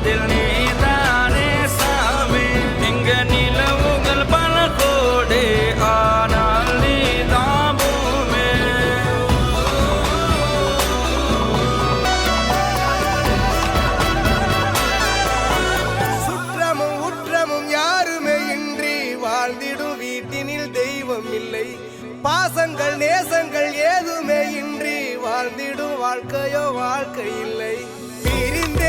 அதில் நீதானே சாமி. இங்க நிலவுகள் பல கோடி, ஆனால் நீதான் பூமி. சுற்றமும் உற்றமும் யாருமே இன்றி வாழ்ந்திடும் வீட்டினில் தெய்வம் இல்லை. பாசங்கள் நேசங்கள் ஏதுமே இன்றி வாழ்ந்திடும் வாழ்க்கையோ வாழ்க்கை இல்லை. பிரிந்த